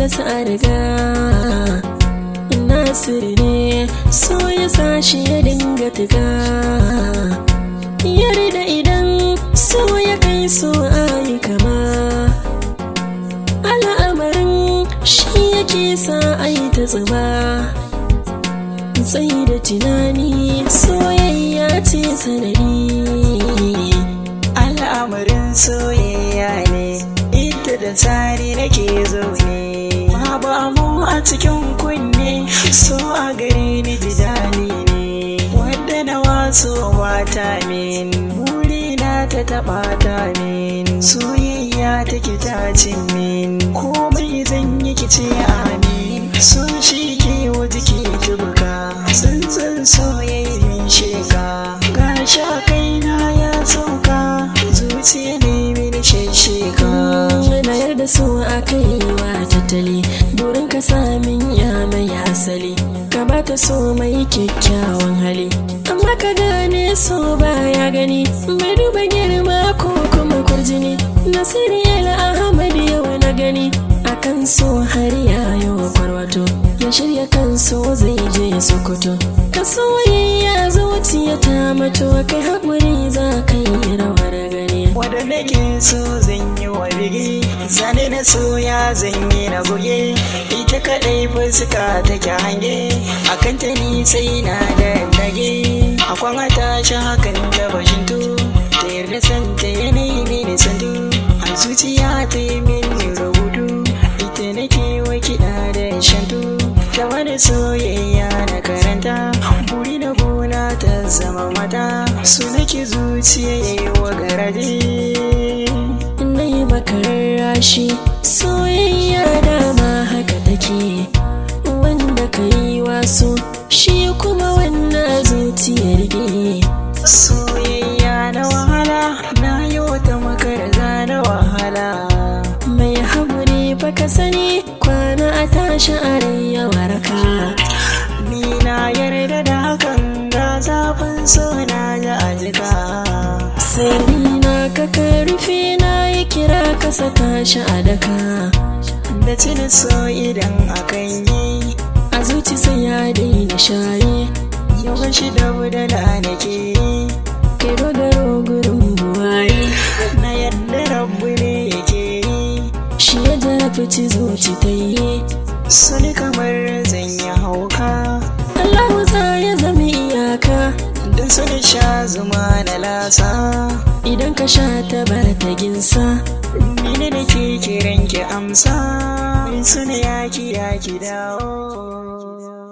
masa a riga. Nasiru ne so ya sa shi ya dinga tuga, yarda idan so ya kai so ayi kama. Al'amarin shi yake sa ayi ta zuba, tsayi da tunani soyayya ce sanadi. Al'amarin soyayya ne, ita da tsari nake zaune. Babu amo a cikin kunne, so a gare ni jidali ne. Wadda na waso wata min, burina ta taɓa ta min. Soyayya take ta cin min, komai zan yi kice amin. Sun shi ke wa jiki tubuka, tsuntsun soyayyin sheka. Gashi a kaina ya sauka, zuciya ne mini shesheka. Na yarda so a kai wa tattali, burin ka samin ya mai asali. Ka bata so mai kyakkyawan hali, amma ka gane so baya gani, bai duba girma ko kuma kwarjini. Nasiru L Ahmad yau na gani, akan so har ya yi kwarwato. Ya shirya kan so zai je Sokoto. Ka soyayya zuciya ta mato, kai haƙuri za ka yi rawar gani. Wadda nake so zan yi wa bigi, zane na soya zan yi na buge. Ita kaɗai fuska take hange, akan ta ni sai na dandage. Akwan a tashi hakan da bashinto, ta yarda santa yanayi ne da sandu. A zuciya ta yi mini rubutu, ita nake wa kiɗa da shantu. Ta wani soyayya na karanta, buri da gona ta zama mata. Su nake zuciya ya yi wa garaje. Na yi makararrashi, soyayya dama haka take. Wanda ka yi waso, shi kuma wannan zuciyar ge. Soyayya na wahala, na yi wata makarza na wahala. Mai haƙuri baka sani, kwana a tashi a rai ya waraka. Ni na yarda da hakan, ga zafin so na ji a jika. Sai ni na ka rufe na yi kira ka saka shi a daka. Da cin so idan akan yi, A zuci sai ya daina share, yawan shi da budala nake yi. kai dogaro gurin buwaye. Na yadda rabu ne yake yi, Shi ya jarabci zuci ta yi, sani kamar zan yi hauka. Allahu za ya zama iyaka. Don sani sha zuma na lasa, Idan ka sha ta bar ta ginsa, ni ne da ke kiran ki amsa. Sani ya ki dawo.